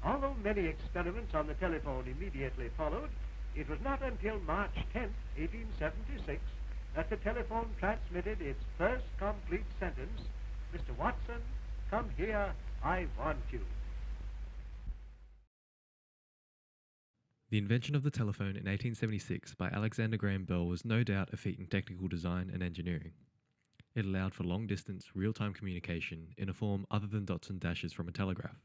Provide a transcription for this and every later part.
Although many experiments on the telephone immediately followed, it was not until March 10, 1876, that the telephone transmitted its first complete sentence, "Mr. Watson, come here, I want you." The invention of the telephone in 1876 by Alexander Graham Bell was no doubt a feat in technical design and engineering. It allowed for long-distance, real-time communication in a form other than dots and dashes from a telegraph.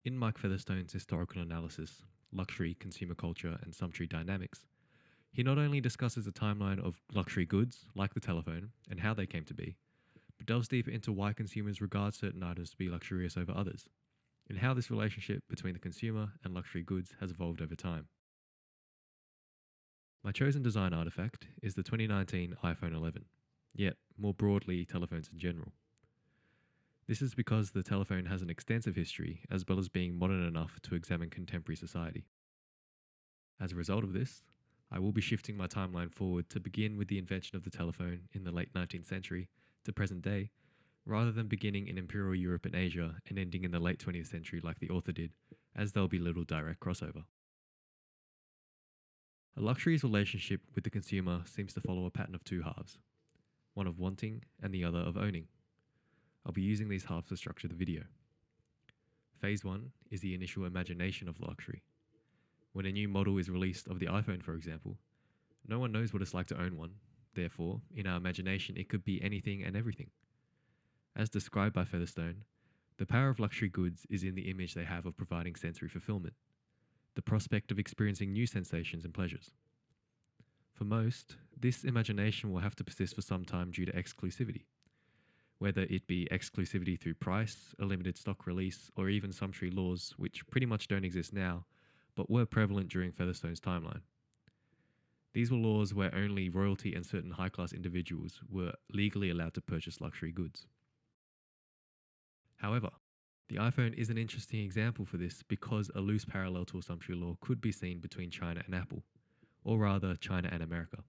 In Mike Featherstone's historical analysis, Luxury, Consumer Culture, and Sumptuary Dynamics, he not only discusses a timeline of luxury goods, like the telephone, and how they came to be, but delves deeper into why consumers regard certain items to be luxurious over others, and how this relationship between the consumer and luxury goods has evolved over time. My chosen design artifact is the 2019 iPhone 11, yet more broadly telephones in general. This is because the telephone has an extensive history as well as being modern enough to examine contemporary society. As a result of this, I will be shifting my timeline forward to begin with the invention of the telephone in the late 19th century to present day, rather than beginning in Imperial Europe and Asia and ending in the late 20th century like the author did, as there will be little direct crossover. A luxury's relationship with the consumer seems to follow a pattern of two halves, one of wanting and the other of owning. I'll be using these halves to structure the video. Phase 1 is the initial imagination of luxury. When a new model is released of the iPhone, for example, no one knows what it's like to own one. Therefore, in our imagination, it could be anything and everything. As described by Featherstone, the power of luxury goods is in the image they have of providing sensory fulfillment, the prospect of experiencing new sensations and pleasures. For most, this imagination will have to persist for some time due to exclusivity, whether it be exclusivity through price, a limited stock release, or even sumptuary laws, which pretty much don't exist now, but were prevalent during Featherstone's timeline. These were laws where only royalty and certain high-class individuals were legally allowed to purchase luxury goods. However, the iPhone is an interesting example for this because a loose parallel to a sumptuary law could be seen between China and Apple, or rather China and America.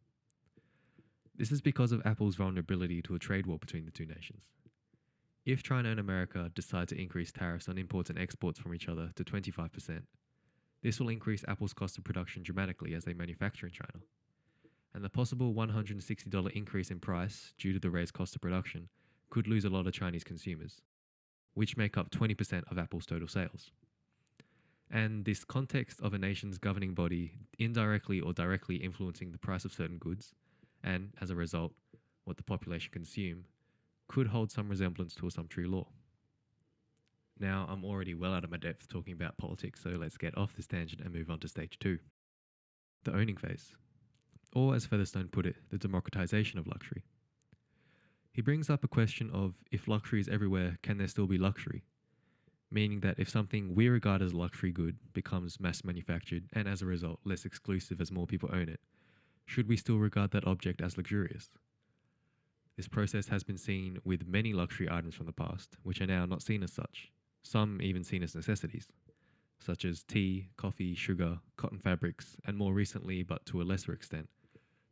This is because of Apple's vulnerability to a trade war between the two nations. If China and America decide to increase tariffs on imports and exports from each other to 25%, this will increase Apple's cost of production dramatically as they manufacture in China. And the possible $160 increase in price due to the raised cost of production could lose a lot of Chinese consumers, which make up 20% of Apple's total sales. And this context of a nation's governing body indirectly or directly influencing the price of certain goods, and, as a result, what the population consume, could hold some resemblance to a sumptuary law. Now, I'm already well out of my depth talking about politics, so let's get off this tangent and move on to stage 2. The owning phase. Or, as Featherstone put it, the democratization of luxury. He brings up a question of, if luxury is everywhere, can there still be luxury? Meaning that if something we regard as a luxury good becomes mass manufactured and as a result less exclusive as more people own it, should we still regard that object as luxurious? This process has been seen with many luxury items from the past, which are now not seen as such, some even seen as necessities, such as tea, coffee, sugar, cotton fabrics, and more recently, but to a lesser extent,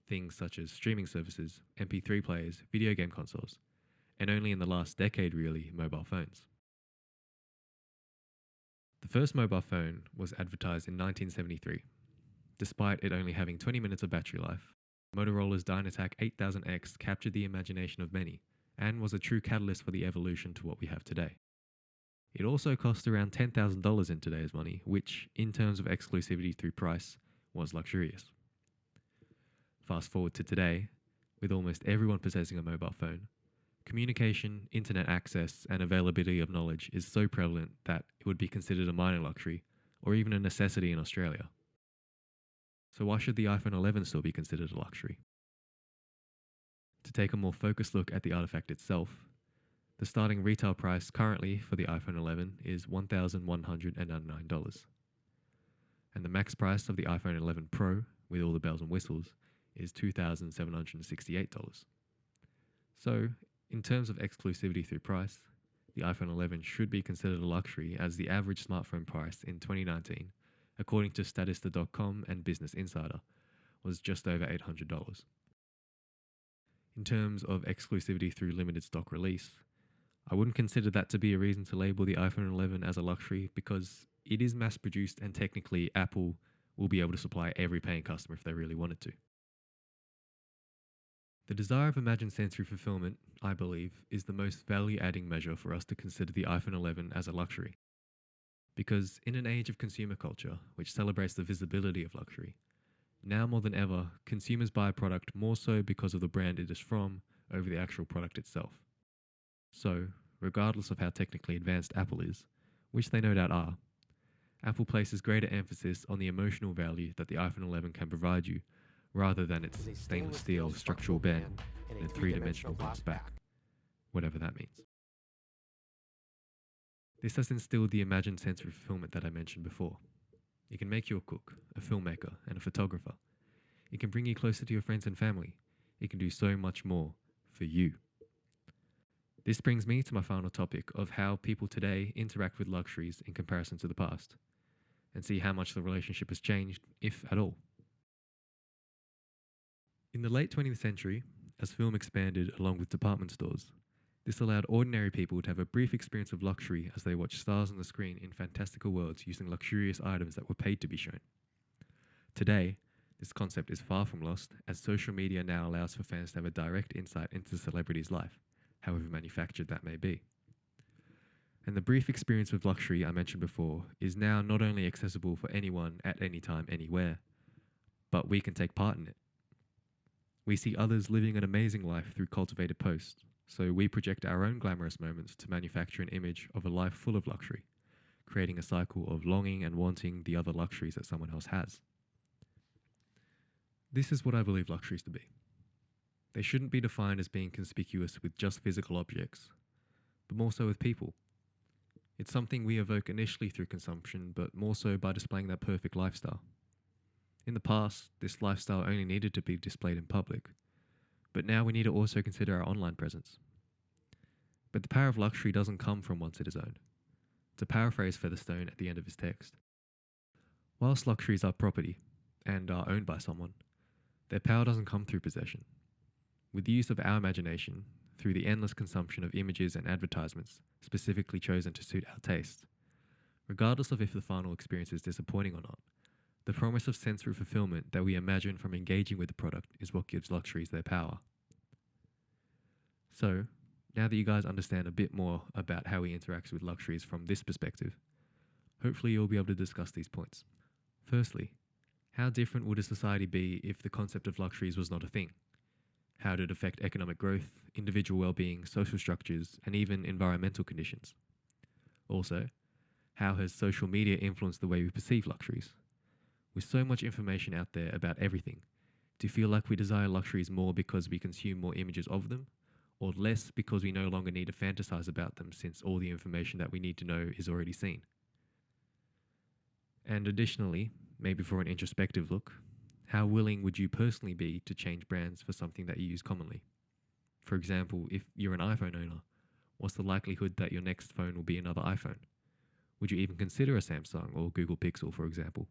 things such as streaming services, MP3 players, video game consoles, and only in the last decade really, mobile phones. The first mobile phone was advertised in 1973. Despite it only having 20 minutes of battery life, Motorola's Dynatac 8000X captured the imagination of many and was a true catalyst for the evolution to what we have today. It also cost around $10,000 in today's money, which, in terms of exclusivity through price, was luxurious. Fast forward to today, with almost everyone possessing a mobile phone, communication, internet access, and availability of knowledge is so prevalent that it would be considered a minor luxury, or even a necessity in Australia. So why should the iPhone 11 still be considered a luxury? To take a more focused look at the artifact itself, the starting retail price currently for the iPhone 11 is $1,199. And the max price of the iPhone 11 Pro, with all the bells and whistles, is $2,768. So, in terms of exclusivity through price, the iPhone 11 should be considered a luxury, as the average smartphone price in 2019, according to Statista.com and Business Insider, was just over $800. In terms of exclusivity through limited stock release, I wouldn't consider that to be a reason to label the iPhone 11 as a luxury because it is mass produced and technically Apple will be able to supply every paying customer if they really wanted to. The desire of imagined sensory fulfillment, I believe, is the most value adding measure for us to consider the iPhone 11 as a luxury. Because in an age of consumer culture, which celebrates the visibility of luxury, now more than ever, consumers buy a product more so because of the brand it is from over the actual product itself. So, regardless of how technically advanced Apple is, which they no doubt are, Apple places greater emphasis on the emotional value that the iPhone 11 can provide you rather than its stainless steel structural band and a three-dimensional glass back, whatever that means. This has instilled the imagined sensory fulfillment that I mentioned before. It can make you a cook, a filmmaker, and a photographer. It can bring you closer to your friends and family. It can do so much more for you. This brings me to my final topic of how people today interact with luxuries in comparison to the past, and see how much the relationship has changed, if at all. In the late 20th century, as film expanded along with department stores, this allowed ordinary people to have a brief experience of luxury as they watched stars on the screen in fantastical worlds using luxurious items that were paid to be shown. Today, this concept is far from lost, as social media now allows for fans to have a direct insight into the celebrity's life, however manufactured that may be. And the brief experience of luxury I mentioned before is now not only accessible for anyone at any time, anywhere, but we can take part in it. We see others living an amazing life through cultivated posts, so we project our own glamorous moments to manufacture an image of a life full of luxury, creating a cycle of longing and wanting the other luxuries that someone else has. This is what I believe luxuries to be. They shouldn't be defined as being conspicuous with just physical objects, but more so with people. It's something we evoke initially through consumption, but more so by displaying that perfect lifestyle. In the past, this lifestyle only needed to be displayed in public, but now we need to also consider our online presence. But the power of luxury doesn't come from once it is owned. To paraphrase Featherstone at the end of his text, whilst luxuries are property and are owned by someone, their power doesn't come through possession. With the use of our imagination, through the endless consumption of images and advertisements specifically chosen to suit our tastes, regardless of if the final experience is disappointing or not, the promise of sensory fulfillment that we imagine from engaging with the product is what gives luxuries their power. So, now that you guys understand a bit more about how we interact with luxuries from this perspective, hopefully you'll be able to discuss these points. Firstly, how different would a society be if the concept of luxuries was not a thing? How did it affect economic growth, individual well-being, social structures, and even environmental conditions? Also, how has social media influenced the way we perceive luxuries? With so much information out there about everything, do you feel like we desire luxuries more because we consume more images of them, or less because we no longer need to fantasize about them since all the information that we need to know is already seen? And additionally, maybe for an introspective look, how willing would you personally be to change brands for something that you use commonly? For example, if you're an iPhone owner, what's the likelihood that your next phone will be another iPhone? Would you even consider a Samsung or Google Pixel, for example?